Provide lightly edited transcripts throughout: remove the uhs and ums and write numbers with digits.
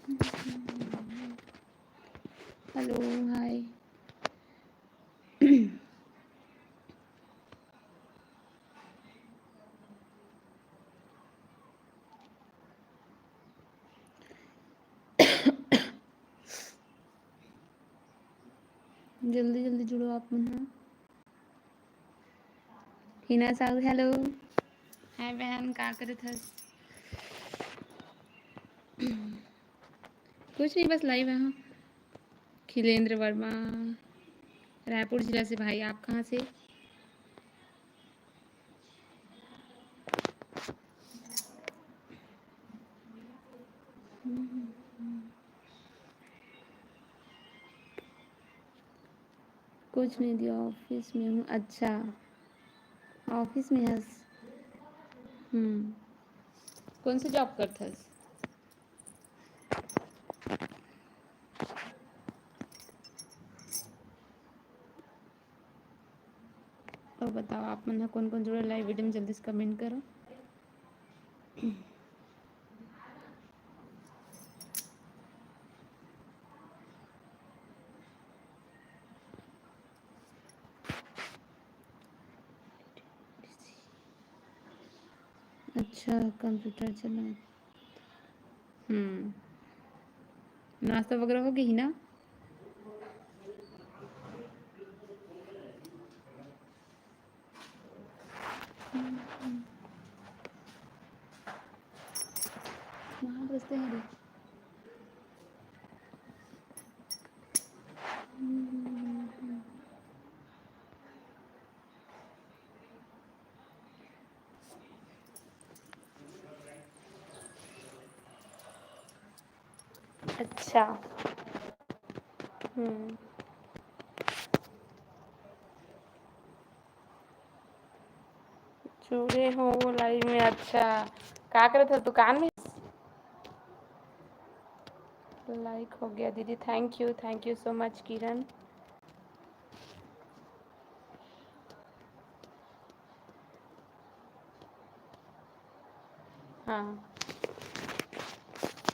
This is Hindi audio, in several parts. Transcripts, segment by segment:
Hello hi. जल्दी जल्दी जुड़ो आप मना। हिना साहू हेलो। हाय बहन का करत हस? कुछ नहीं बस लाइव है। हाँ खिलेंद्र वर्मा रायपुर जिला से। भाई आप कहाँ से? कुछ नहीं दिया ऑफिस में हूँ। अच्छा ऑफिस में हस। कौन सी जॉब करत हस? और बताओ आप मना कौन कौन जुड़े लाइव वीडियो में जल्दी से कमेंट करो। अच्छा कंप्यूटर चला। नाश्ता वगैरह हो गई ना? वहाँ बसते हैं रे। अच्छा जुड़े हो लाइव में। अच्छा क्या करे थे दुकान में? लाइक हो गया दीदी। थैंक यू सो मच किरण। हाँ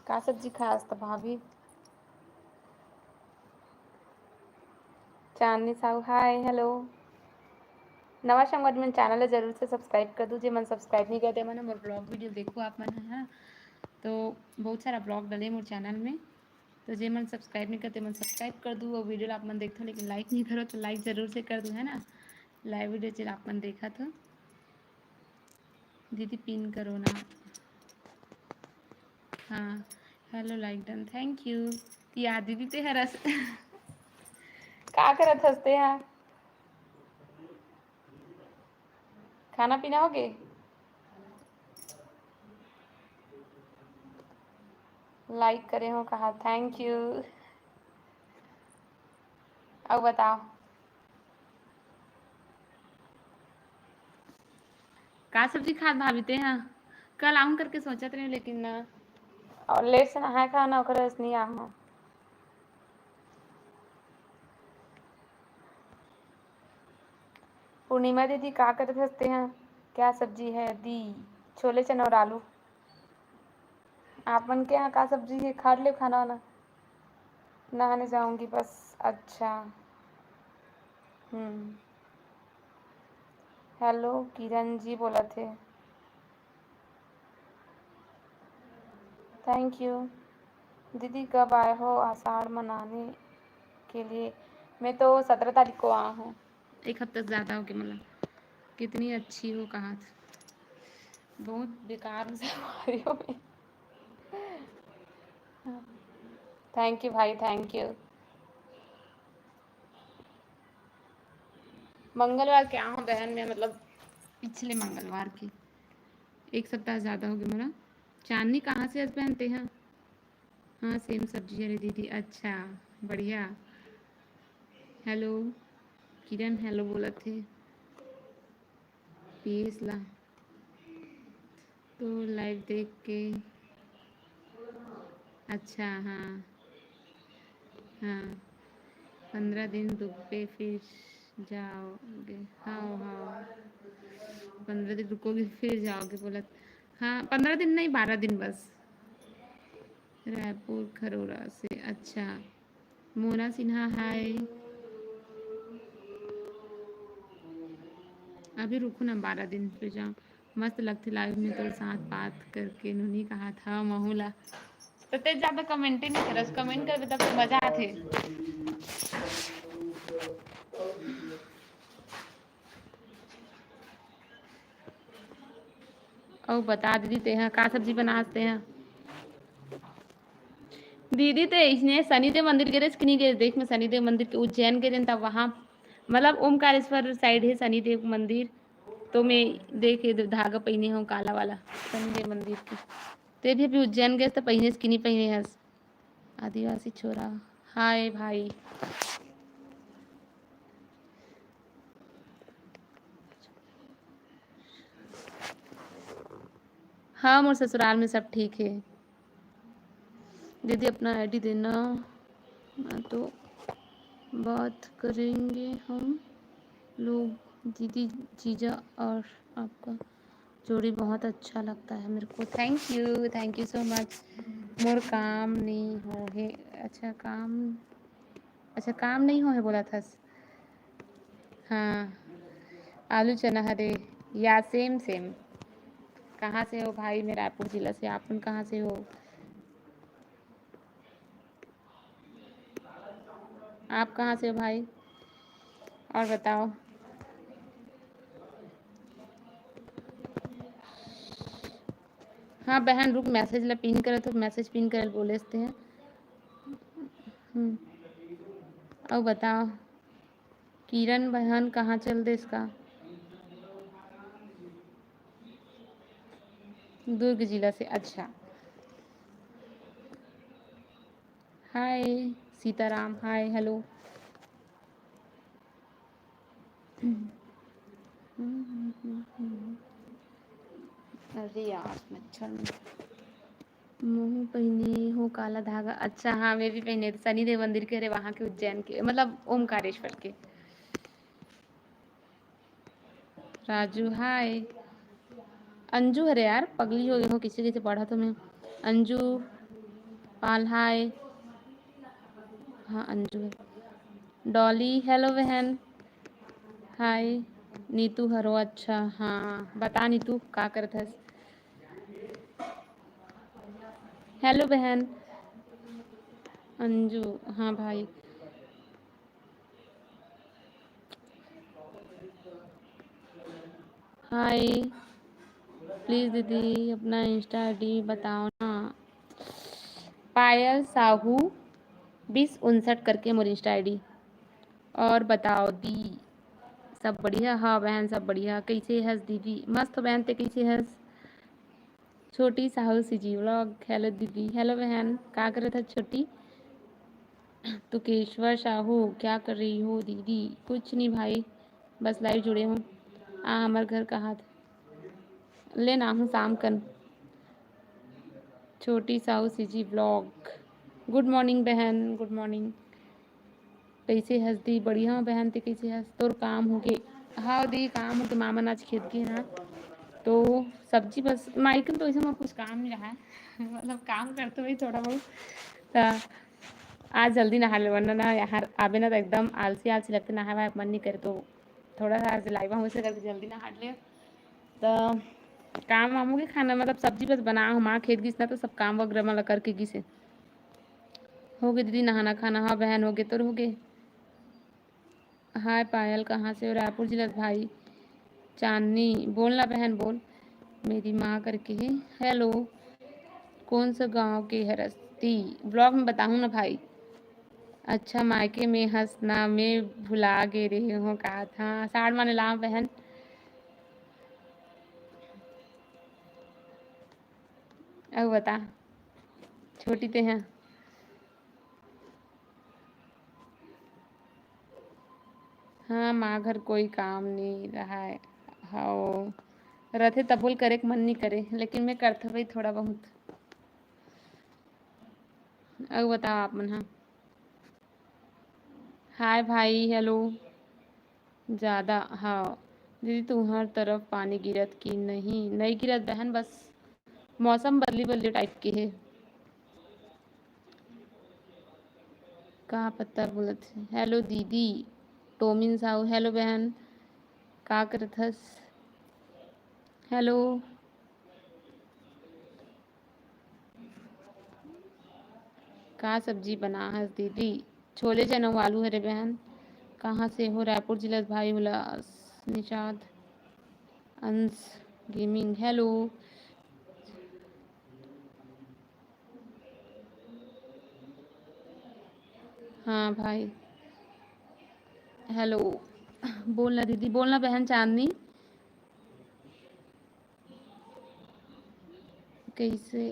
का सब्जी खास तो भाभी? चांदनी साहू हाय हेलो। नवा संगत मन चैनल है जरूर से सब्सक्राइब कर दो। जे मन सब्सक्राइब नहीं करते मन मोर ब्लॉग वीडियो देखो आप मन है। तो बहुत सारा ब्लॉग डले मोर चैनल में। तो जे मन सब्सक्राइब नहीं करते मन सब्सक्राइब कर दूँ। और वीडियो आप मन देखते लेकिन लाइक नहीं करो तो लाइक ज़रूर से कर दूँ है ना। लाइव वीडियो चल आप मन देखा तो दीदी पिन करो ना। हाँ hello like done thank you. यार दीदी ते हरस का करत हंसते हैं? खाना पीना हो गए? लाइक करे हो कहा थैंक यू। अब बताओ का सब्जी खाद भाभीते हैं? कल आऊँ करके सोचत रहे लेकिन ना और लेट से नहाए खाना ओकर नहीं आऊँ। पूर्णिमा दीदी का करते हंसते हैं? क्या सब्जी है दी? छोले चने और आलू। आप मन के यहाँ का सब्जी है? खा ले खाना वाना? नहाने जाऊंगी बस। अच्छा हेलो किरण जी बोला थे। Thank you. दीदी कब आए हो आषाढ़ मनाने के लिए? मैं तो 17 तारीख को आया हूँ। एक हफ्ते से ज़्यादा हो गया। मतलब कितनी अच्छी हो कहा बहुत बेकार से बीमारियों में। थैंक यू भाई थैंक यू। मंगलवार क्या हूँ बहन में मतलब पिछले मंगलवार की। एक सप्ताह ज़्यादा हो गया मेरा। चांदनी कहाँ से पहनते हैं? हाँ सेम सब्जी है दीदी। अच्छा बढ़िया। हेलो किरण हेलो बोला थे। पीस ला तो लाइव देख के। अच्छा हाँ हाँ 15 दिन रुके फिर जाओगे? हाँ हाँ 15 दिन रुकोगे फिर जाओगे बोला। हाँ 15 दिन नहीं 12 दिन बस। रायपुर खरोरा से। अच्छा, मोना सिन्हा हाय। अभी रुको ना, 12 दिन पे जाऊँ। मस्त लगती लाइव में तो साथ बात करके उन्होंने कहा था महूला तो ते ज़्यादा कमेंट ही नहीं करस, कमेंट कर तब तो मजा आथे। और बता दीदी ते हैं का सब्जी बनाते हैं दीदी। ते इसने शनिदेव मंदिर गए कि नहीं गए? देख मैं शनिदेव मंदिर के उज्जैन गए तब वहाँ मतलब ओमकारेश्वर साइड है शनिदेव मंदिर। तो मैं देखे धागा पहने हूँ काला वाला शनिदेव मंदिर की। ते भी अभी उज्जैन गए तो पहने कि नहीं पहने हस? आदिवासी छोरा हाय भाई। हाँ मोर ससुराल में सब ठीक है। दीदी अपना आईडी देना तो बात करेंगे हम लोग। दीदी जीजा और आपका जोड़ी बहुत अच्छा लगता है मेरे को। Thank you so much. More काम नहीं हो है। अच्छा काम नहीं हो है बोला था। हाँ आलू चना हरे या सेम सेम। कहाँ से हो भाई? मैं रायपुर जिला से। आप कहाँ से हो? आप कहाँ से हो भाई? और बताओ। हाँ बहन रुक, मैसेज ला पिन करे तो मैसेज पिन करे बोलेते हैं। और बताओ किरण बहन कहाँ चल दे इसका? दुर्ग जिला से। अच्छा हाय सीताराम हाय हेलो। अरे यार मच्छर में मुँह पहने हो काला धागा। अच्छा हाँ मैं भी पहने थे शनिदेव मंदिर के। अरे वहाँ के उज्जैन के मतलब ओमकारेश्वर के। राजू हाय। अंजू अरे यार पगली हो गई हो, किसी किसी पढ़ा तो मैं। अंजू पाल हाय। हाँ अंजू है। डॉली हेलो बहन हाय। नीतू हरो अच्छा हाँ बता नीतू का करत हस? हेलो बहन अंजू। हाँ भाई हाय। प्लीज़ दीदी अपना इंस्टा आईडी बताओ ना। पायल साहू 2059 करके मोर इंस्टा आईडी। और बताओ दी सब बढ़िया? हाँ बहन सब बढ़िया। कैसे हंस दीदी? मस्त बहन ते कैसे हंस? छोटी साहू सी जी व्लॉग हेलो दीदी। हेलो बहन क्या कर रहा था छोटी? तुकेश्वर साहू क्या कर रही हो दीदी? कुछ नहीं भाई बस लाइव जुड़े हूँ। हमारे घर कहाँ लेना हूँ शाम कन। छोटी साहू सी जी व्लॉग। गुड मॉर्निंग बहन गुड मॉर्निंग। कैसे हंस दी? बढ़िया हूँ बहन ते कैसे हंस? तोर काम हो गए? हाँ दी काम हो तो मामा आज खेत गए ना तो सब्जी बस माइकन तो ऐसा कुछ काम नहीं रहा है मतलब काम करते हुए थोड़ा बहुत। आज जल्दी नहा ले वरना ना यहाँ आवे ना तो एकदम आलसी आलसी लगते नहा वाहा मन नहीं करे। तो थोड़ा सा आज लाइवा हूँ इसे करके जल्दी नहा ले तो काम वाम हो गए। खाना मतलब सब्जी बस बना हूँ। माँ खेत गिस ना तो सब काम वगैरह मतलब करके गिसे हो गए। दीदी नहाना खाना? हाँ बहन हो गए। तो हो गए। हाय पायल कहाँ से हो? रायपुर जिला भाई। चांदनी बोलना बहन बोल। मेरी माँ करके है। हेलो कौन सा गांव के है रस्ती? ब्लॉग में बताऊँ ना भाई। अच्छा मायके में हंसना मैं भुला गे रही हूँ कहा था। साड़ माने लाम बहन। अब बता छोटी ते हैं। हाँ माँ घर कोई काम नहीं रहा है। हाँ रहते तब बोल करे मन नहीं करे लेकिन मैं करता भाई थोड़ा बहुत। अब बताओ आप मन। हाँ हाय भाई हेलो। ज़्यादा हाँ दीदी तुम्हार तरफ पानी गिरत कि नहीं? नहीं गिरत बहन बस मौसम बदली बदली टाइप की है। का पत्ता बोलत है। हेलो दीदी टोमिन साहू। हेलो बहन का करत हस। हेलो का सब्जी बना हस दीदी। छोले चना आलू हरे बहन। कहाँ से हो। रायपुर जिला भाई उल्लास निषाद अंश गेमिंग। हेलो हाँ भाई हेलो। बोलना दीदी बोलना बहन चांदनी। कैसे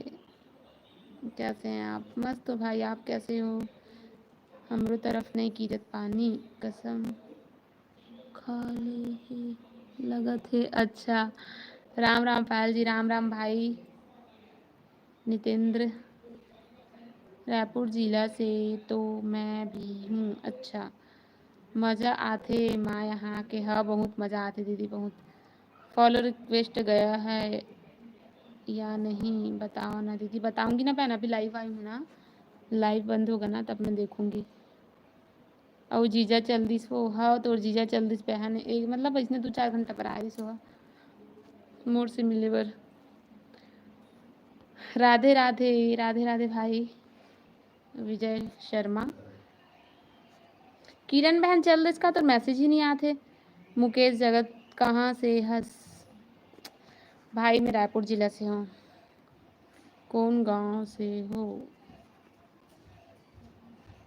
कैसे हैं आप। मस्त हो भाई आप कैसे हो। हमरो तरफ नहीं गिरत पानी कसम खा ले ही लगत है। अच्छा राम राम पायल जी। राम राम भाई नितेंद्र। रायपुर जिला से तो मैं भी हूँ। अच्छा मज़ा आते माँ यहाँ के। हाँ बहुत मज़ा आते दीदी बहुत। फॉलो रिक्वेस्ट गया है या नहीं बताओ ना दीदी। बताऊंगी ना बहन अभी लाइव आई हूँ ना। लाइव बंद होगा ना तब मैं देखूंगी। और जीजा चल दिस वो हाँ तो जीजा चल दिस बहन एक मतलब इसने 2-4 घंटा पर आ दिस हुआ मोर से मिले बर। राधे राधे राधे राधे भाई विजय शर्मा। किरण बहन चल दिस का तो मैसेज ही नहीं आते। मुकेश जगत कहाँ से हंस। भाई मैं रायपुर जिला से हूँ। कौन गांव से हो।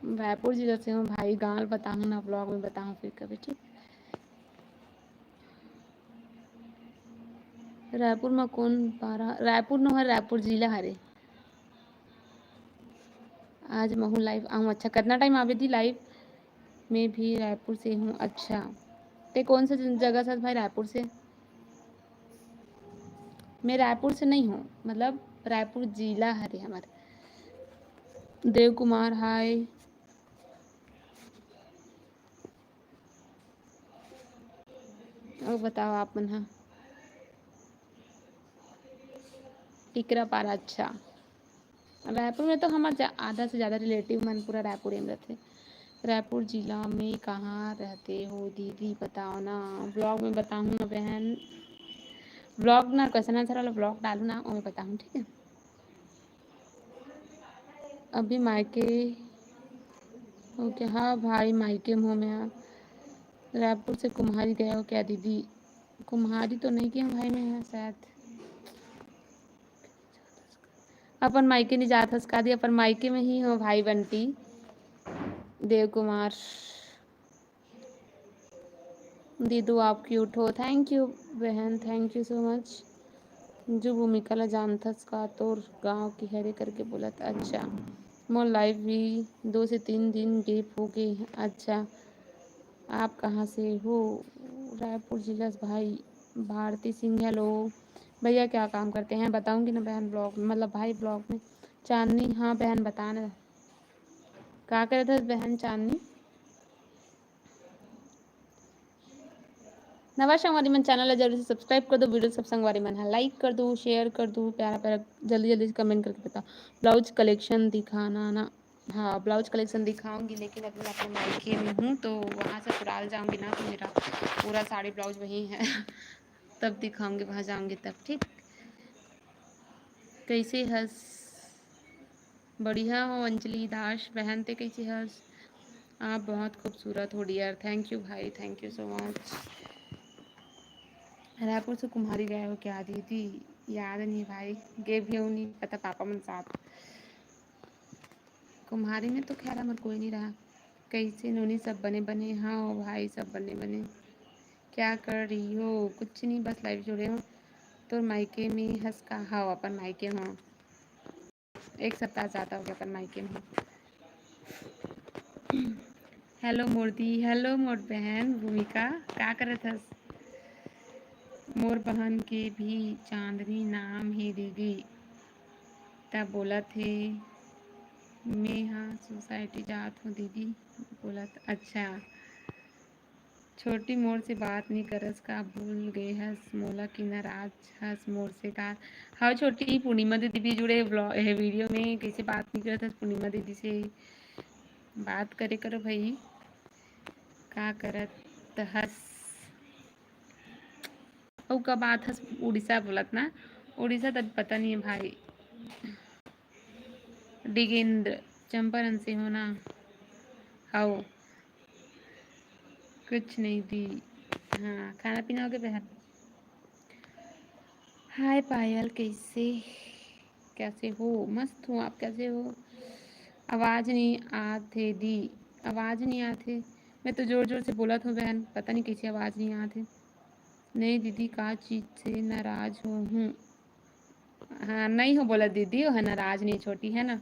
रायपुर जिला से हूँ भाई। गाँव बताऊँ ना ब्लॉग में बताऊँ फिर कभी ठीक। रायपुर में कौन पारा रायपुर न है रायपुर जिला हरे। आज महू लाइव आऊँ। अच्छा कितना टाइम आवे थी लाइव। मैं भी रायपुर से हूँ। अच्छा ते कौन सा जगह से भाई रायपुर से। मैं रायपुर से नहीं हूँ मतलब रायपुर जिला हरे हमारे। देव कुमार हाय। और बताओ आप मन हाँ। टिकरा पारा। अच्छा रायपुर में तो हमारे आधा से ज़्यादा रिलेटिव मन पूरा रायपुर में रहते। रायपुर जिला में कहाँ रहते हो दीदी बताओ ना। ब्लॉग में बताऊँ ना बहन। ब्लॉग ना क्वेश्चन आंसर वाला ब्लॉग डालू ना मैं बताऊँ ठीक है। अभी मायके ओके हाँ भाई मायके में हूँ मैं। रायपुर से कुम्हारी गया हो क्या दीदी। कुम्हारी तो नहीं किया भाई मैं यहाँ शायद। अपन मायके नहीं जात हंसका दी। अपन मायके में ही हो भाई बंटी देव कुमार। दीदू आप क्यूट हो। थैंक यू बहन थैंक यू सो मच। जो भूमिका ला जानथस का तोर गाँव की हरे करके बोलत। अच्छा मोर लाइव भी 2 से 3 दिन गेप हो गए। अच्छा आप कहाँ से हो। रायपुर जिला से भाई भारती सिंह। हेलो भैया क्या काम करते हैं बताऊंगी ना बहन ब्लॉग में मतलब भाई ब्लॉग में। चांदनी हाँ बहन बताना क्या करे थे बहन चांदनी। नवा संगवारी मन चैनल ला जरूर से सब्सक्राइब कर दो। वीडियो सब संगवारी मन है लाइक कर दो शेयर कर दो प्यारा प्यारा जल्दी जल्दी से कमेंट करके बताओ। ब्लाउज कलेक्शन दिखाना ना। हाँ ब्लाउज कलेक्शन दिखाऊंगी लेकिन अभी मैं अपने मायके में हूँ तो वहाँ से ससुराल जाऊंगी ना तो मेरा पूरा साड़ी ब्लाउज वहीं है तब दिखाऊंगी वहाँ जाऊंगी तब ठीक। कैसे हंस बढ़िया हो अंजलि दास बहन ते कैसे हंस। आप बहुत खूबसूरत हो डियर। थैंक यू भाई thank you so much. Raipur से कुम्हारी गए हो क्या दीदी। याद नहीं भाई गए भी हो नहीं पता पापा मन साथ। कुम्हारी में तो खैर हमार कोई नहीं रहा। कैसे नोनी सब बने बने। हाँ ओ भाई सब बने बने। क्या कर रही हो कुछ नहीं बस लाइव जुड़े हो। तो मायके में हंस का हाँ अपन मायके हो। 1 सप्ताह ज़्यादा हो गया अपन मायके में। हेलो मूर्ति हेलो मोर बहन भूमिका क्या करत हस। मोर बहन के भी चांदनी नाम है दीदी तब बोला थे। मैं हाँ सोसाइटी जात हूँ दीदी बोलत। अच्छा छोटी मोर से बात नहीं करस का भूल गए हस मोला की नाराज हस मोर से का। हाँ छोटी पूर्णिमा दीदी भी जुड़े ब्लॉग वीडियो में कैसे बात नहीं करत हस पूर्णिमा दीदी से। बात करे करो भाई, का करत हस। और का बात हस उड़ीसा बोलत ना, उड़ीसा तक पता नहीं है भाई। डिगेंद्र चंपारण से हो ना? हाओ कुछ नहीं दी। हाँ खाना पीना हो गया बहन? हाय पायल, कैसे हो? मस्त हूँ, आप कैसे हो? आवाज़ नहीं आते दी, आवाज़ नहीं आते। मैं तो ज़ोर ज़ोर से बोला था बहन, पता नहीं कैसी आवाज़ नहीं आती। नहीं दीदी, का चीज़ से नाराज़ हूँ? हाँ नहीं हो बोला दीदी, वो है नाराज़ नहीं, छोटी है ना।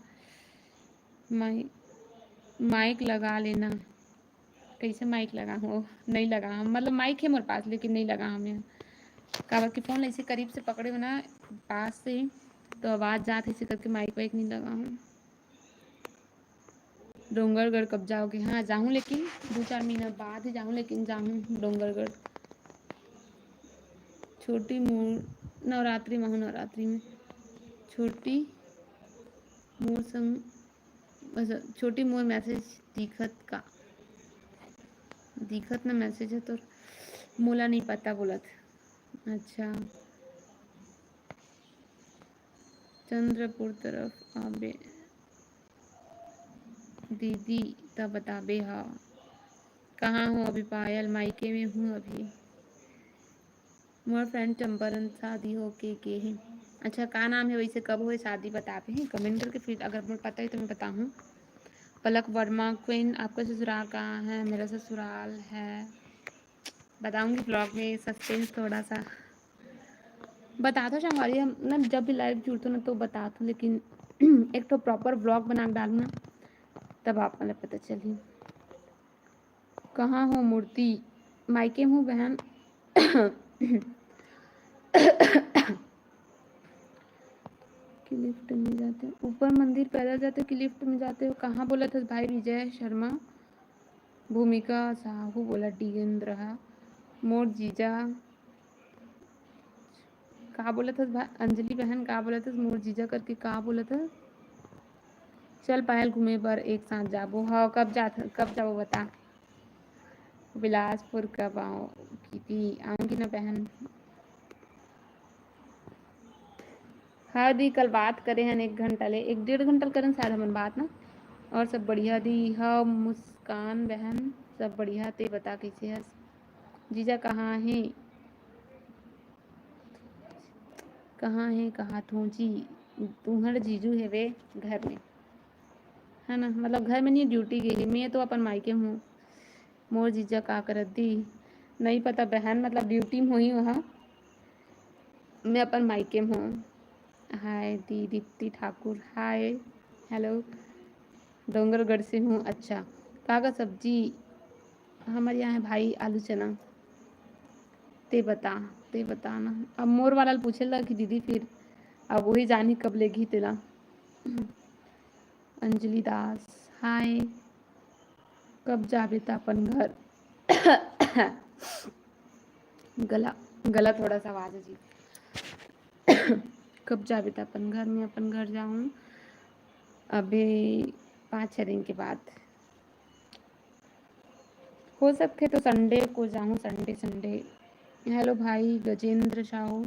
माइक लगा लेना। कैसे माइक लगा हूँ? नहीं लगा हम, मतलब माइक है मेरे पास लेकिन नहीं लगा हमें। काबर की फ़ोन ऐसे करीब से पकड़े हो ना, पास से, तो आवाज़ जात ऐसे करके माइक वाइक नहीं लगा हूँ। डोंगरगढ़ कब जाओगे? हाँ जाऊँ, लेकिन 2-4 महीना बाद ही जाऊँ, लेकिन जाऊँ डोंगरगढ़। छोटी मोर नवरात्रि में हूँ, नवरात्रि में छोटी मोर संग, अच्छा छोटी मोर मैसेज दिखत का, दिखत ना मैसेज है तो मोला नहीं पता बोलत। अच्छा चंद्रपुर तरफ आबे दीदी तब बताबे। हाँ कहाँ हो अभी? पायल मायके में हूँ अभी। मोर फ्रेंड चंपारण शादी हो के है। अच्छा का नाम है वैसे, कब हुए शादी बताते हैं कमेंट करके, फिर अगर मुझे पता है तो मैं बताऊँ। पलक वर्मा क्वीन, आपका ससुराल कहाँ है? मेरा ससुराल है, बताऊँगी ब्लॉग में, सस्पेंस थोड़ा सा बता दो शामवारी। हम ना जब भी लाइव जुड़ते ना तो बता दो, लेकिन एक तो प्रॉपर ब्लॉग बना के डालना, तब आप मतलब पता चली। कहाँ हो मूर्ति? मायके हूँ बहन। कि लिफ्ट में जाते हो ऊपर मंदिर, पैदल जाते हो कि लिफ्ट में जाते हो? कहाँ बोला था भाई? विजय शर्मा, भूमिका साहू बोला, डिगेंद्र मोर जीजा, कहा बोला था भाई? अंजलि बहन कहा बोला था? मोर जीजा करके कहा बोला था? चल पायल घूमे पर एक साथ जाबो। हाँ कब जाबो बता। बिलासपुर कब आओ? आऊँगी ना बहन। हाँ दी कल बात करे हैं 1 घंटा ले, 1-1.5 घंटा करें शायद हमन बात ना। और सब बढ़िया दी। हाँ मुस्कान बहन सब बढ़िया, ते बता कैसे है? जीजा कहाँ है? कहाँ है कहा तू जी? तुम्हारे जीजू है वे घर में, है ना, मतलब घर में नहीं, ड्यूटी गई है। मैं तो अपन मायके हूँ। मोर जीजा का करत दी? नहीं पता बहन, मतलब ड्यूटी में हुई वहाँ, मैं अपन मायके में हूँ। हाय दी दीप्ति ठाकुर, हाय हेलो। डोंगरगढ़ से हूँ। अच्छा का सब्जी? हमारे यहाँ है भाई आलू चना। ते बताना। अब मोर वाला पूछे ला कि दीदी, फिर अब वही जानी कब लेगी तेला। अंजलि दास हाय, कब जाबे त अपन घर? गला गला थोड़ा सा आवाज जी। कब जाबे त अपन घर? में अपन घर जाऊँ अभी 5-6 दिन के बाद, हो सकते तो संडे को जाऊँ, संडे। हेलो भाई गजेंद्र साहू,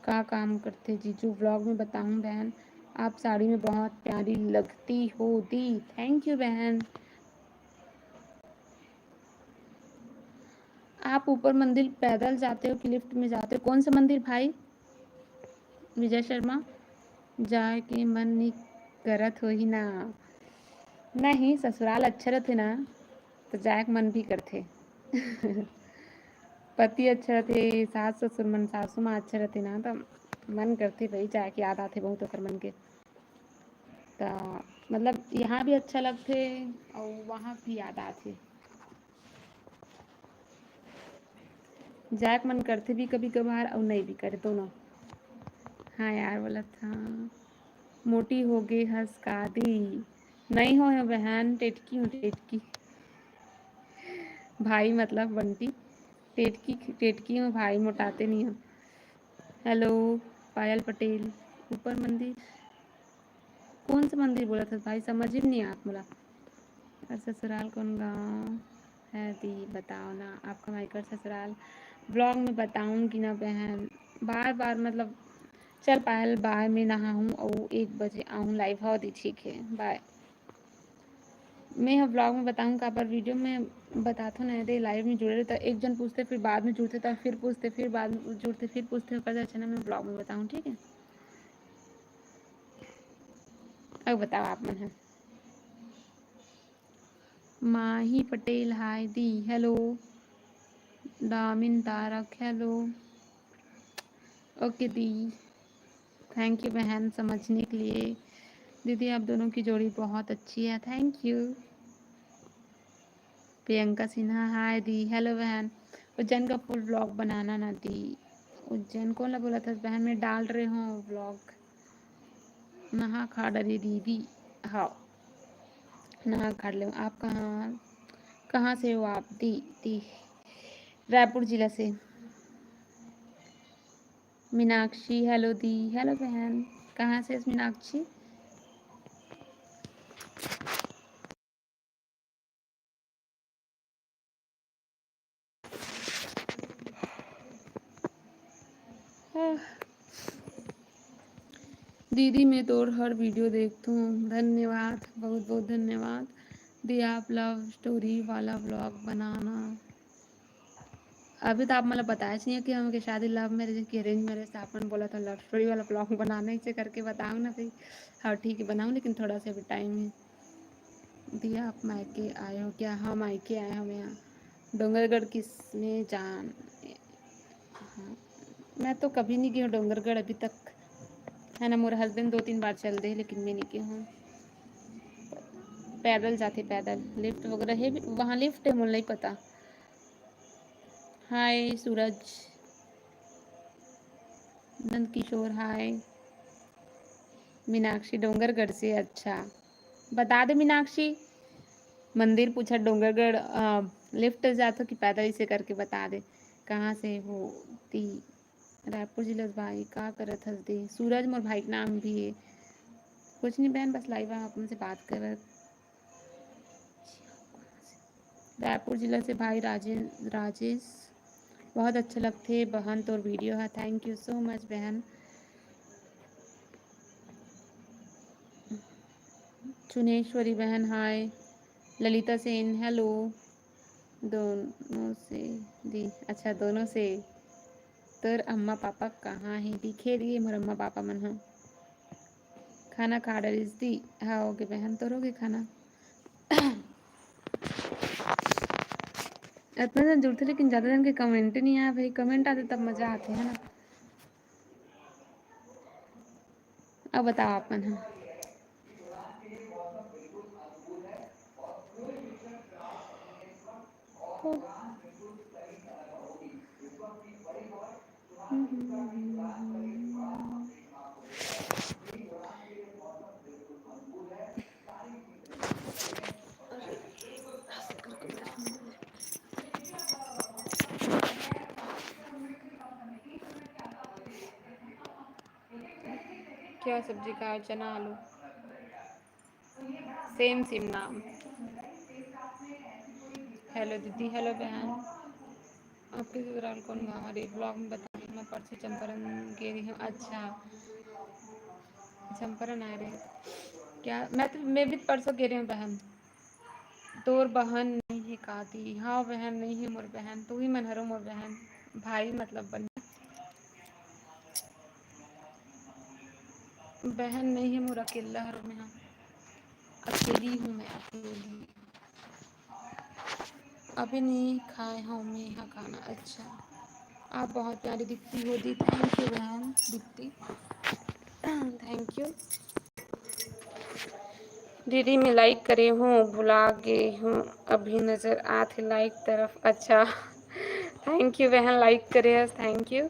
का काम करते जीजू? व्लॉग में बताऊँ बहन, आप साड़ी में बहुत प्यारी लगती हो दी। थैंक यू बहन। आप ऊपर मंदिर पैदल जाते हो कि लिफ्ट में जाते हो? कौन सा मंदिर भाई? विजय शर्मा, जाए के मन नहीं करत हो ही ना? नहीं ससुराल अच्छा रहते ना तो जाए के मन भी करते। पति अच्छा रहते, सास ससुर मन, सासू माँ अच्छा रहते ना, तो मन करते भाई जाए के, याद आते बहुत ओकर मन के। तो मतलब यहाँ भी अच्छा लगते और वहाँ भी याद आते, जाए के मन करते भी कभी कभार और नहीं भी करे दोनों। हाँ यार बोला था। मोटी हो गई हंस का दी? नहीं हो बहन, टेटकी हूँ टेटकी। भाई मतलब बंटी, टेटकी हूँ भाई, मोटाते नहीं हो। हेलो पायल पटेल, ऊपर मंदिर कौन सा मंदिर बोला था भाई? समझ ही नहीं आत मोला। और ससुराल कौन गाँव है दी, बताओ ना आपका मायका और ससुराल। ब्लॉग में बताऊंगी ना बहन, बार बार मतलब चल पायल बाहर में नहा हूँ और 1 बजे आऊँ लाइव। हाँ दी ठीक है, बाय। मैं हाँ ब्लॉग में बताऊँगा, पर वीडियो में बताता नहीं दे। लाइव में जुड़े रहता, एक जन पूछते फिर बाद में जुड़ते था, फिर पूछते फिर बाद में जुड़ते फिर पूछते, पता अच्छा ना मैं ब्लॉग में बताऊँ, ठीक है। अब बताओ आप मन है। माही पटेल हाय दी, हेलो। दामिन तारक हेलो। ओके दी, थैंक यू बहन समझने के लिए। दीदी आप दोनों की जोड़ी बहुत अच्छी है, थैंक यू। प्रियंका सिन्हा हाय दी, हेलो बहन। उज्जैन का फुल व्लॉग बनाना ना दी। उज्जैन कौन ला बोला था बहन, मैं डाल रही हूँ व्लॉग। नहा खा डरी दीदी, हाँ नहा खा लो। आप कहाँ कहाँ से हो आप दी? रायपुर जिला से। मीनाक्षी हेलो दी, हेलो बहन। कहाँ से मीनाक्षी? दीदी मैं तो हर वीडियो देखती हूँ, धन्यवाद, बहुत बहुत धन्यवाद दी। आप लव स्टोरी वाला व्लॉग बनाना। अभी तो आप मतलब बताया नहीं है कि हम शादी लव मैरिज की अरेंज मैरिज से आपने बोला था लव स्टोरी वाला ब्लॉग बनाने से करके बताऊँ ना भाई। हाँ ठीक है बनाऊँ, लेकिन थोड़ा सा अभी टाइम है। दिया आप मायके आए हो क्या? हाँ मायके आए हम यहाँ डोंगरगढ़ किसने जान। हाँ मैं तो कभी नहीं गई हूँ डोंगरगढ़ अभी तक, है ना। मोरे हस्बैंड 2-3 बार चल दे, लेकिन मैं नहीं गई हूँ। पैदल जाते, पैदल लिफ्ट वगैरह है वहाँ, लिफ्ट है मुझे नहीं पता। हाय सूरज। नंद किशोर हाय। मीनाक्षी डोंगरगढ़ से, अच्छा बता दे मीनाक्षी। मंदिर पूछा डोंगरगढ़ लिफ्ट जाता कि पैदल, इसे करके बता दे कहाँ से हो ती। रायपुर जिला भाई का करत हस दे। सूरज मोर भाई का नाम भी है। कुछ नहीं बहन, बस लाइव आप उनसे बात कर। रायपुर जिला से भाई राजेश बहुत अच्छे लगते बहन तोर वीडियो है, थैंक यू सो मच बहन। चुनेश्वरी बहन हाय। ललिता सेन हेलो। दोनों से दी, अच्छा दोनों से। तोर अम्मा पापा कहाँ है? दिखे रही मोर अम्मा पापा मन हो। खाना खा डरिस दी, हाँ ओके बहन तोर हो गए खाना। इतना जन जुड़ते लेकिन ज़्यादा जन के कमेंट नहीं आया भाई, कमेंट आते तब मज़ा आती है ना। अब बताओ आप मन है। क्या सब्जी खाया? चना आलू। सेम सेम नाम। हेलो दीदी, हेलो बहन। आपके ससुराल कौन गाँव? अरे ब्लॉग में बताइए। मैं परसों चंपारण गई रही हूँ। अच्छा चंपारण आ रहे क्या? मैं भी परसों गई रही हूँ बहन। तोर बहन नहीं है काती? हाँ बहन नहीं है मोर बहन, तू ही मन हरो मोर बहन। भाई मतलब बन, बहन नहीं है मोर, अकेला हरो मैं। हाँ अकेली हूँ मैं, अकेली। अभी नहीं खाए हूँ मैं यहाँ खाना। अच्छा आप बहुत प्यारी दिखती हो दी, थैंक यू बहन दिखती, थैंक यू। दीदी मैं लाइक करे हूँ, भुला गई हूँ अभी, नज़र आते लाइक तरफ। अच्छा थैंक यू बहन लाइक करे, थैंक यू।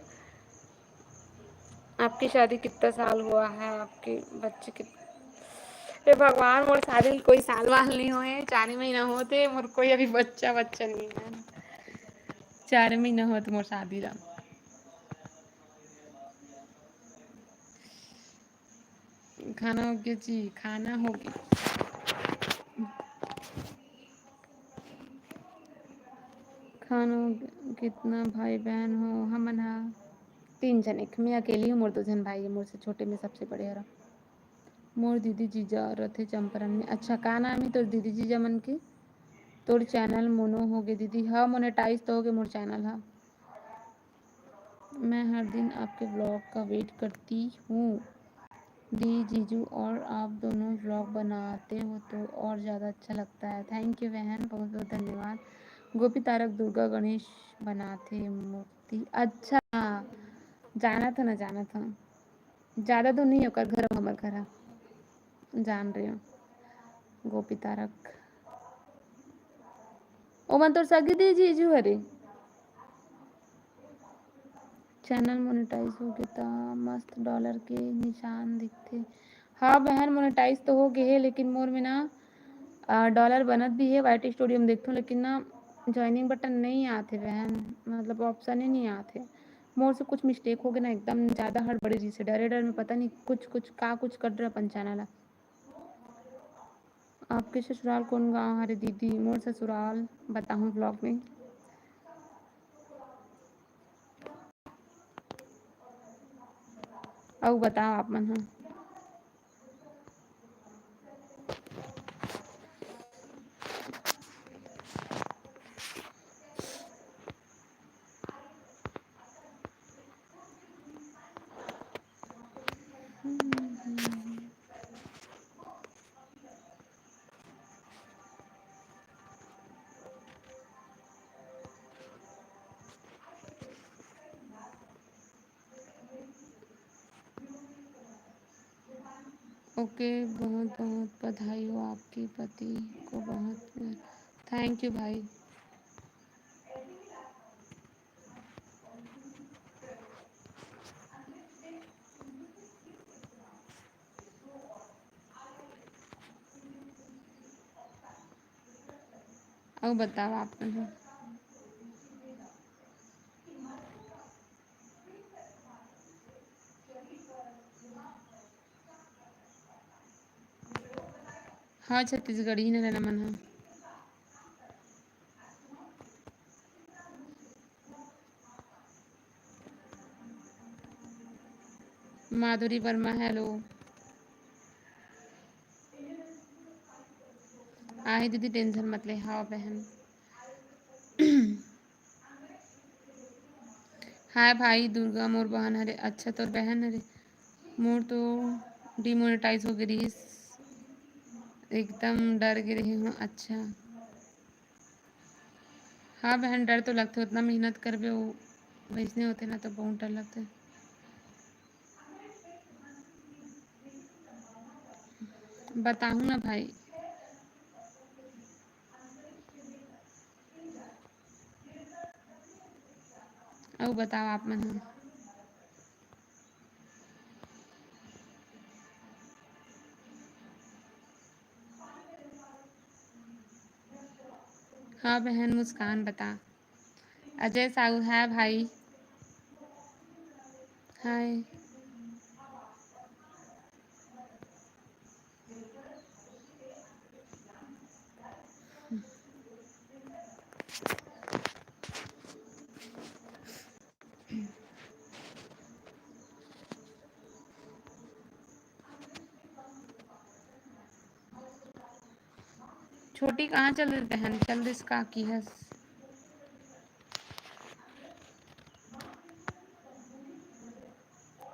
आपकी शादी कितना साल हुआ है? आपके बच्चे कितने? हे भगवान मोर शादी कोई साल वाल नहीं हुए, 4 महीना होते मोर, कोई अभी बच्चा बच्चा नहीं है। 4 महीना होते मोर शादी ला। खाना हो गया जी, खाना हो गया। खानो कितना भाई बहन हो हमन हा 3 जने मैं अकेली हूँ मोर 2 जन भाई है मोर से छोटे में सबसे बड़े हरा मोर दीदी जीजा रथे चंपारण में। अच्छा का नाम है तोर दीदी जीजा मन के? तोर चैनल मोनो हो गए दीदी। हाँ मोनेटाइज तो हो गए मोर चैनल। हाँ मैं हर दिन आपके ब्लॉग का वेट करती हूँ दी जीजू और आप दोनों व्लॉग बनाते हो तो और ज़्यादा अच्छा लगता है। थैंक यू बहन बहुत बहुत धन्यवाद। गोपी तारक दुर्गा गणेश बनाते मूर्ति। अच्छा जाना था ना जाना था ज़्यादा दूर नहीं होकर घर हमारे घर जान रही हूँ। गोपी तारक ओ मन तोर सगी दी जीजू हरे चैनल मोनेटाइज हो गया था मस्त डॉलर के निशान दिखते। हाँ बहन मोनेटाइज तो हो गए है लेकिन मोर में ना डॉलर बनत भी है वाइट स्टूडियो में देखते हो लेकिन ना ज्वाइनिंग बटन नहीं आते बहन मतलब ऑप्शन ही नहीं आते। मोर से कुछ मिस्टेक हो गया ना एकदम ज़्यादा हड़बड़ी जी से डरे डर में पता नहीं कुछ कुछ का कुछ कर रहा अपन चैनल। आपके ससुराल कौन गाँव हरे दीदी? मोर ससुराल बताऊँ ब्लॉग में। और बताओ आप मन। हाँ ओके बहुत बहुत बधाई हो आपके पति को बहुत थैंक यू भाई। और बताओ आप मन। हाँ छत्तीसगढ़ी ने रहना मन। हाँ माधुरी वर्मा हेलो। आहे दीदी टेंशन मत ले। हाँ बहन हाय भाई दुर्गा मोर बहन हरे। अच्छा तोर बहन हरे मोर तो डिमोनेटाइज हो गई एकदम डर गई रही हूँ। अच्छा हाँ बहन डर तो लगते उतना मेहनत करबे वो वैसने होते ना तो बहुत डर लगते। बताऊँ ना भाई। और बताओ आप मन। हाँ बहन मुस्कान बता। अजय साहू है भाई। हाय छोटी कहाँ चल रही बहन? चल रही इसका की है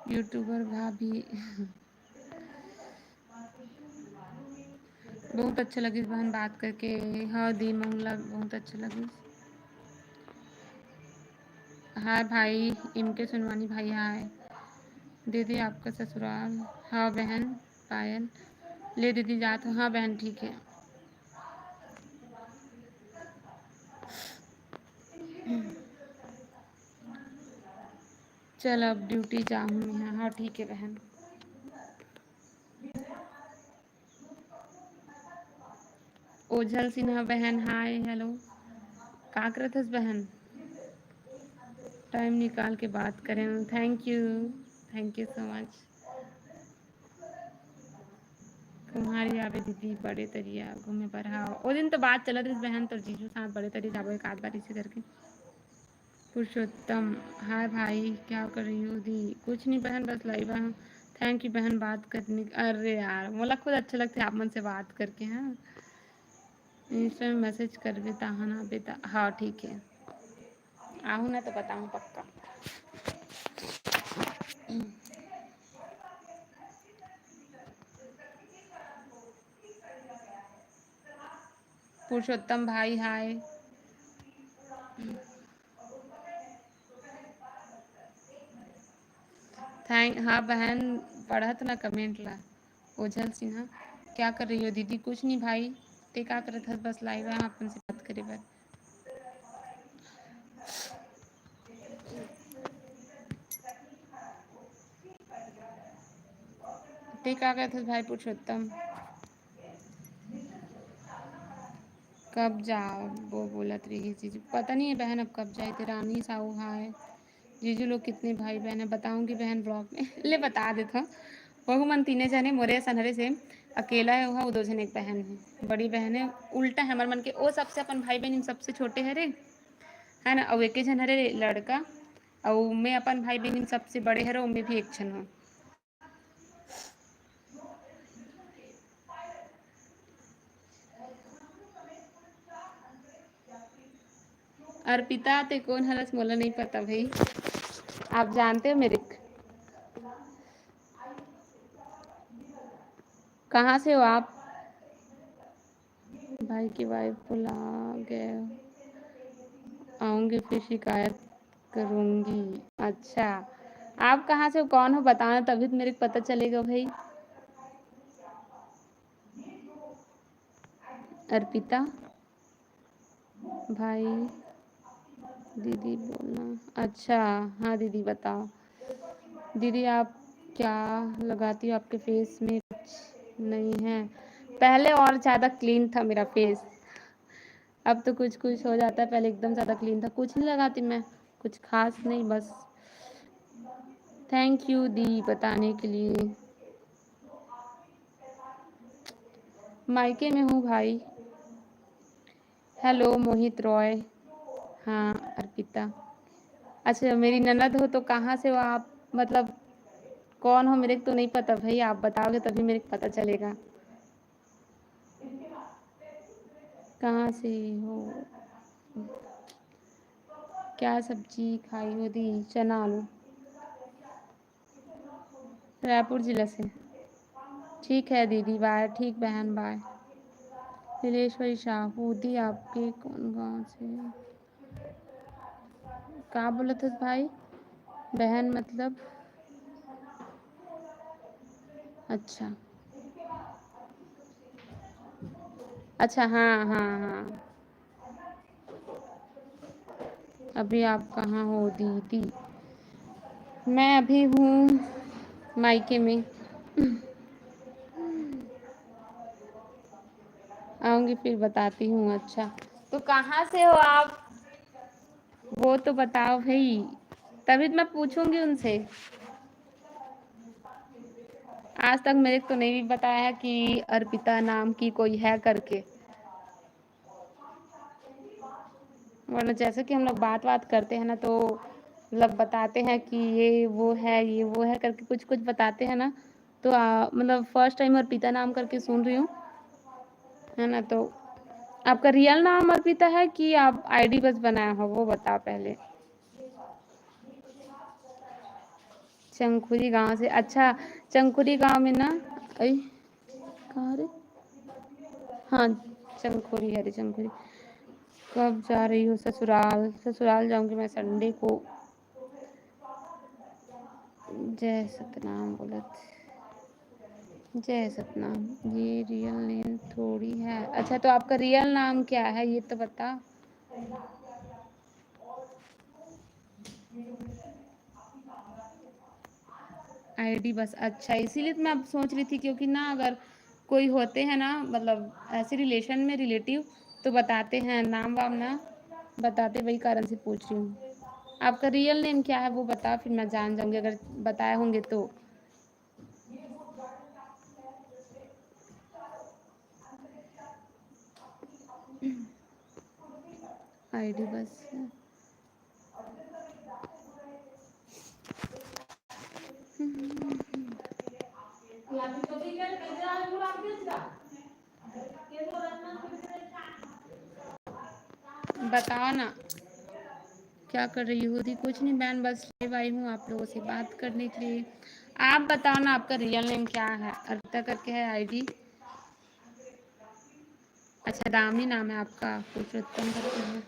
यूट्यूबर भाभी बहुत अच्छा लगी बहन बात करके। हाँ दी मंगला बहुत अच्छा लगी। हाय भाई इनके सुनवानी भाई। हाय दीदी आपका ससुराल। हाँ बहन पायल ले दीदी जात हो। हाँ बहन ठीक है। चल अब ड्यूटी जाऊँ मैं। हाँ ठीक है बहन। ओझल सिन्हा बहन हाय हेलो। का करत हस बहन? टाइम निकाल के बात करें। Thank you so much. तुम्हारी आवे दीदी बड़े तरिया घूमे पर। हाँ वो दिन तो बात चलत रही बहन तो जीजू साथ बड़े तरी जाबो एक आध बार इसे करके। पुरुषोत्तम हाय भाई क्या कर रही हो दी? कुछ नहीं बहन बस लाइव हूँ। थैंक यू बहन बात करने। अरे यार मोला खुद अच्छा लगता है आप मन से बात करके। हाँ इंस्टा में मैसेज कर बेता हाँ ना बेटा। हाँ ठीक है आहूँ ना तो बताऊँ पक्का। पुरुषोत्तम भाई हाय। थैंक हाँ बहन पढ़त ना कमेंट ला। ओझल सिन्हा क्या कर रही हो दीदी? कुछ नहीं भाई ते का करत हस बस लाइव है अपन से बात करे बर। ते का करत हस भाई पुरुषोत्तम? कब जाओ वो बोलत रही जीजू पता नहीं है बहन अब कब जाए थे। रानी साहू हाय। जीजू लोग कितने भाई बहन है बताऊंगी बहन ब्लॉग में ले बता देता। बहु मन तीने जने मोरे सनहरे से अकेला है वहाँ वो दो जन एक बहन है बड़ी बहन है। उल्टा है हमार मन के वो सबसे अपन भाई बहन सबसे छोटे है रे है ना। और एक जन हरे लड़का और मैं अपन भाई बहन सबसे बड़े है उनमें भी एक जन हूँ। अर्पिता ते कौन हरस मोला नहीं पता भाई। आप जानते हो मेरे कहाँ से हो आप? भाई की वाइफ बुला गए आऊँगी फिर शिकायत करूँगी। अच्छा आप कहाँ से हो कौन हो बताना तभी तो मेरे को पता चलेगा भाई। अर्पिता भाई दीदी बोलना। अच्छा हाँ दीदी बताओ। दीदी आप क्या लगाती हो? आपके फेस में कुछ नहीं है। पहले और ज़्यादा क्लीन था मेरा फेस अब तो कुछ कुछ हो जाता है। पहले एकदम ज़्यादा क्लीन था। कुछ नहीं लगाती मैं कुछ खास नहीं बस। थैंक यू दी बताने के लिए। मायके में हूँ भाई। हेलो मोहित रॉय। हाँ अर्पिता। अच्छा मेरी ननद हो तो कहाँ से हो आप? मतलब कौन हो मेरे को तो नहीं पता भाई। आप बताओगे तभी मेरे को पता चलेगा। कहाँ से हो? क्या सब्जी खाई हो दी? चना आलू। रायपुर जिला से। ठीक है दीदी बाय। ठीक बहन बाय। नीलेश्वरी साहू दी आपके कौन गांव से? कहाँ बोला था भाई? बहन मतलब? अच्छा अच्छा हाँ हाँ हाँ। अभी आप कहाँ हो दीदी? मैं अभी हूँ मायके में। आऊँगी फिर बताती हूँ। अच्छा तो कहाँ से हो आप? वो तो बताओ भाई तभी तो मैं पूछूंगी उनसे। आज तक मेरे को तो नहीं भी बताया कि अर्पिता नाम की कोई है करके। वरना जैसे कि हम लोग बात करते हैं ना तो मतलब बताते हैं कि ये वो है करके कुछ कुछ बताते हैं ना। तो मतलब फर्स्ट टाइम अर्पिता नाम करके सुन रही हूँ है ना। तो आपका रियल नाम अर्पिता है कि आप आईडी बस बनाया हो वो बताओ पहले। चंखुरी गांव से। अच्छा चंखुरी गांव में ना अई कहाँ रे? हाँ चंखुरी हरी चंखुरी। कब जा रही हो ससुराल? ससुराल जाऊंगी मैं संडे को। जय सतनाम बोलत। जय सतनाम। ये रियल नेम थोड़ी है। अच्छा तो आपका रियल नाम क्या है ये तो बता। आईडी बस। अच्छा इसीलिए तो मैं अब सोच रही थी क्योंकि ना अगर कोई होते हैं ना मतलब ऐसे रिलेशन में रिलेटिव तो बताते हैं नाम वाम ना बताते वही कारण से पूछ रही हूँ। आपका रियल नेम क्या है वो बता फिर मैं जान जाऊंगी अगर बताए होंगे तो। आईडी बस बताओ ना क्या कर रही हो? दी कुछ नहीं बहन, बस लाइव आई हूँ आप लोगों से बात करने के लिए। आप बताओ ना आपका रियल नेम क्या है? अर्पिता करके है आईडी। अच्छा दामी नाम है आपका, पुरुषोत्तम करके है।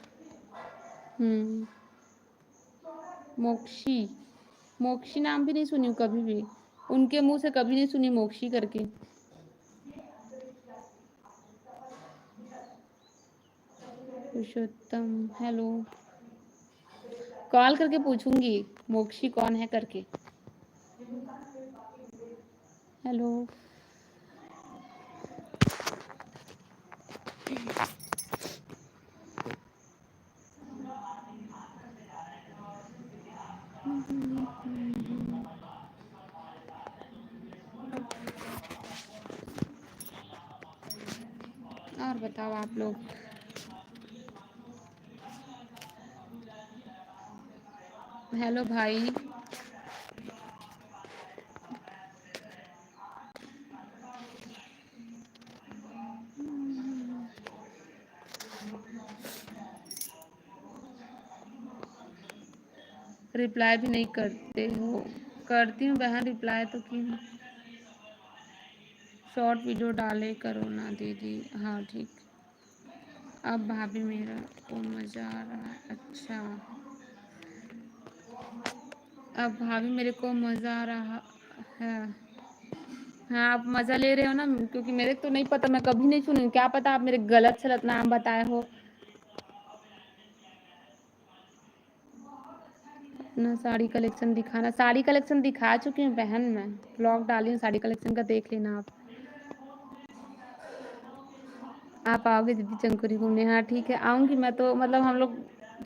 मोक्षी, मोक्षी नाम भी नहीं सुनी हूँ कभी भी, उनके मुंह से कभी नहीं सुनी मोक्षी करके। पुरुषोत्तम हेलो, कॉल करके पूछूंगी मोक्षी कौन है करके। हेलो और बताओ आप लोग। हेलो भाई, रिप्लाई भी नहीं करते हो? करती हूँ बहन रिप्लाई तो क्यों। शॉर्ट वीडियो डाले करो ना दीदी। हाँ ठीक। अब भाभी मेरा को मज़ा आ रहा है। अच्छा अब भाभी मेरे को मज़ा आ रहा है। हाँ आप मज़ा ले रहे हो ना, क्योंकि मेरे को तो नहीं पता, मैं कभी नहीं सुनी, क्या पता आप मेरे गलत सलत नाम बताए हो ना। साड़ी कलेक्शन दिखाना, साड़ी कलेक्शन दिखा चुकी हूँ बहन, मैं ब्लॉग डाली हूँ साड़ी कलेक्शन का, देख लेना आप। आप आओगे दीदी चंकुरी घूमने? हाँ ठीक है आऊँगी मैं तो, मतलब हम लोग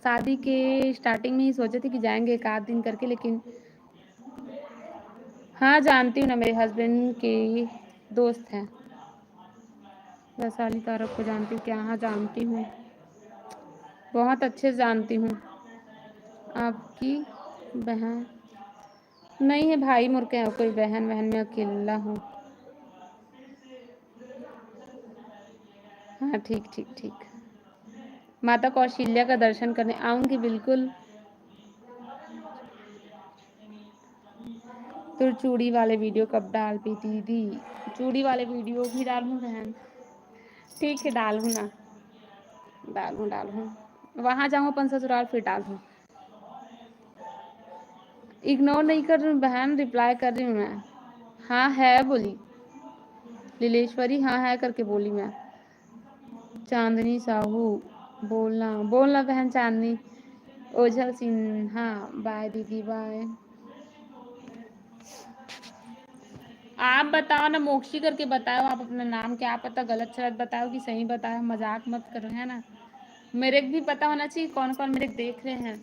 शादी के स्टार्टिंग में ही सोचे थे कि जाएंगे एक आध दिन करके, लेकिन हाँ जानती हूँ ना, मेरे हस्बैंड के दोस्त हैं, वैशाली तारक को जानती हूँ क्या? हाँ जानती हूँ, बहुत अच्छे से जानती हूँ। आपकी बहन नहीं है, भाई मुर्के हैं, कोई बहन बहन में अकेला हूँ। हाँ ठीक ठीक ठीक। माता कौशल्या का दर्शन करने आऊँगी बिल्कुल। तो चूड़ी वाले वीडियो कब डाल पी दीदी? चूड़ी वाले वीडियो भी डालूँ बहन? ठीक है डालूँ ना, डालूँ वहाँ जाऊँ अपन ससुराल फिर डालूँ। इग्नोर नहीं कर रही हूँ बहन, रिप्लाई कर रही हूँ मैं। हाँ है बोली लीलेश्वरी, हाँ है करके बोली मैं। चांदनी साहू, बोलना बोलना बहन चांदनी। ओझल सिन्हा, बाय दीदी बाय। आप बताओ ना, मोक्षी करके बताओ आप अपना नाम, क्या पता गलत सलत बताओ कि सही बताओ, मजाक मत करो है ना, मेरे को भी पता होना चाहिए कौन कौन मेरे देख रहे हैं।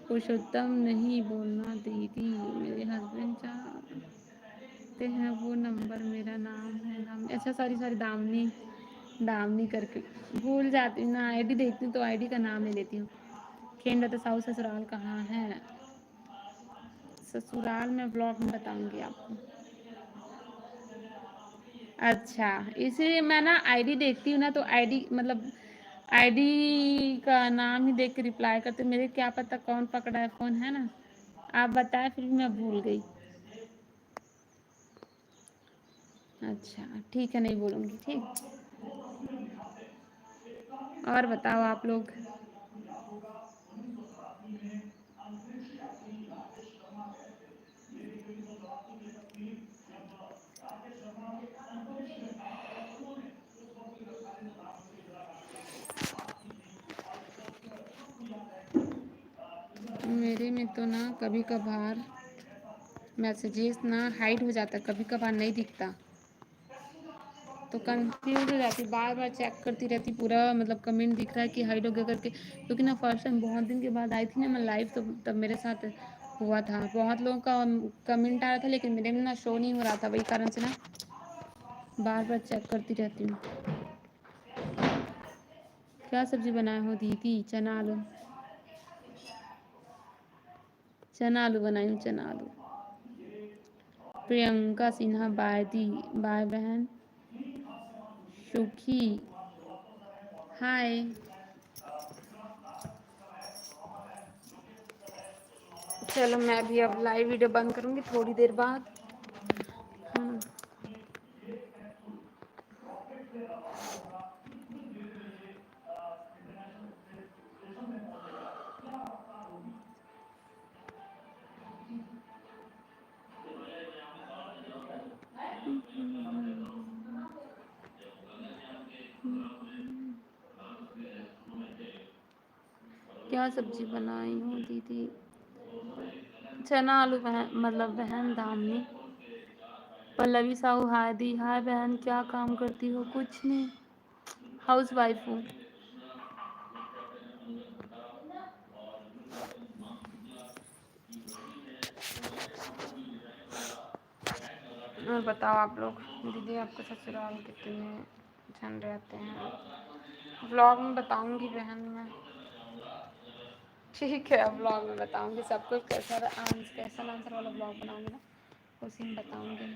पुरुषोत्तम नहीं बोलना दीदी, मेरे हस्बैंड चाहते हैं वो नंबर, मेरा नाम है नाम, अच्छा सॉरी सॉरी दामनी, दामनी करके भूल जाती हूँ ना, आईडी देखती हूँ तो आईडी का नाम ले लेती हूँ। खेम रहा साहू ससुराल कहाँ है? ससुराल में ब्लॉग में बताऊंगी आपको। अच्छा इसीलिए मैं ना आईडी देखती हूँ ना, तो आईडी मतलब आईडी का नाम ही देख के रिप्लाई करते, मेरे क्या पता कौन पकड़ा है फ़ोन है ना। आप बताए फिर भी मैं भूल गई। अच्छा ठीक है नहीं बोलूँगी ठीक। और बताओ आप लोग। मेरे में तो ना कभी कभार मैसेजेस ना हाइड हो जाता, कभी कभार नहीं दिखता, तो कंफ्यूज हो जाती, बार बार चेक करती रहती पूरा, मतलब कमेंट दिख रहा है कि हाइड हो गया करके, क्योंकि ना फर्स्ट टाइम बहुत दिन के बाद आई थी ना मैं लाइव, तो तब मेरे साथ हुआ था, बहुत लोगों का कमेंट आ रहा था लेकिन मेरे में ना शो नहीं हो रहा था, वही कारण से ना बार बार चेक करती रहती हूँ। क्या सब्जी बनाए हो दीदी? चना आलू। चना आलू बनाई हूँ, चना आलू। प्रियंका सिन्हा बाय दी, बाय बहन। सुखी हाय। चलो मैं भी अब लाइव वीडियो बंद करूँगी थोड़ी देर बाद। क्या सब्जी बनाई हो दीदी? चना आलू बहन, मतलब बहन दामनी। पल्लवी साहू हाय दी, हाय बहन, क्या काम करती हो? कुछ नहीं, हाउस वाइफ हूँ। और बताओ आप लोग, दीदी आपके ससुराल कितने जन रहते हैं? व्लॉग में बताऊंगी बहन मैं। ठीक है, व्लॉग में बताऊंगी सब कुछ। कैसा आंसर वाला व्लॉग बनाऊंगी ना, उसी में बताऊंगी।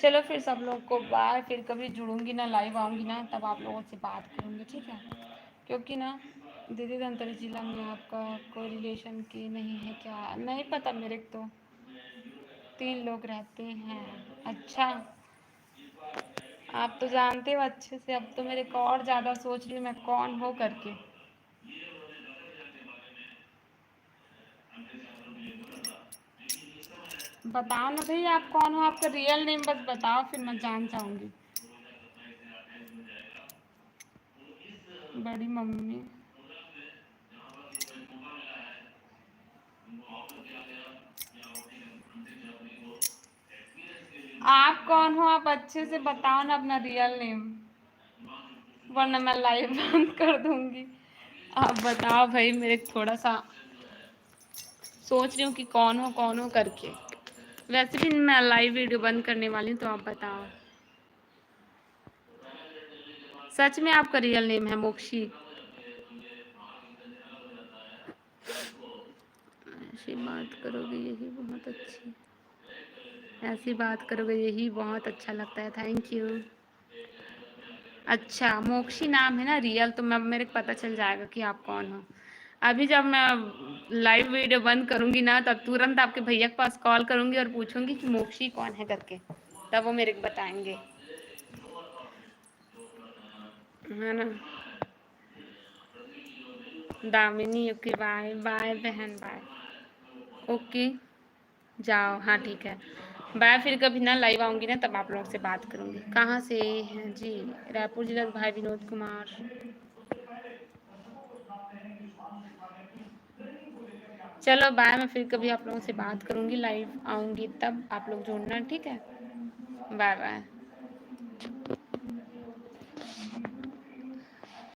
चलो फिर सब लोग को बाय। फिर कभी जुड़ूंगी ना, लाइव आऊंगी ना, तब आप लोगों से बात करूंगी, ठीक है? क्योंकि ना दीदी धनतेरस जिला में आपका कोई रिलेशन की नहीं है क्या? नहीं पता मेरे को, तो 3 लोग रहते हैं। अच्छा, आप तो जानते हो अच्छे से। अब तो मेरे को और ज़्यादा सोच रही हूँ मैं कौन हो करके। बताओ ना भैया, आप कौन हो? आपका रियल नेम बस बताओ, फिर मैं जान जाऊंगी। बड़ी मम्मी। आप कौन हो? आप अच्छे से बताओ ना अपना रियल नेम, वरना मैं लाइव बंद कर दूंगी। आप बताओ भाई, मेरे थोड़ा सा सोच रही हूँ कि कौन हो करके। वैसे भी मैं लाइव वीडियो बंद करने वाली हूँ, तो आप बताओ। सच में आपका रियल नेम है मोक्षी? ऐसी बात करोगे यही बहुत अच्छी, ऐसी बात करोगे यही बहुत अच्छा लगता है। Thank you. अच्छा, मोक्षी नाम है ना रियल, तो मैं मेरे को पता चल जाएगा कि आप कौन हो। अभी जब मैं लाइव वीडियो बंद करूंगी ना, तब तुरंत आपके भैया के पास कॉल करूंगी और पूछूंगी कि मोक्षी कौन है करके, तब वो मेरे को बताएंगे, है ना? दामिनी, ओके बाय बाय बहन, बाय। ओके, जाओ। हाँ ठीक है, बाय। फिर कभी ना लाइव आऊंगी ना, तब आप लोगों से बात करूंगी। कहाँ से हैं जी? रायपुर जिला से भाई विनोद कुमार। चलो बाय, मैं फिर कभी आप लोगों से बात करूंगी, लाइव आऊंगी तब आप लोग जुड़ना, ठीक है? Bye bye.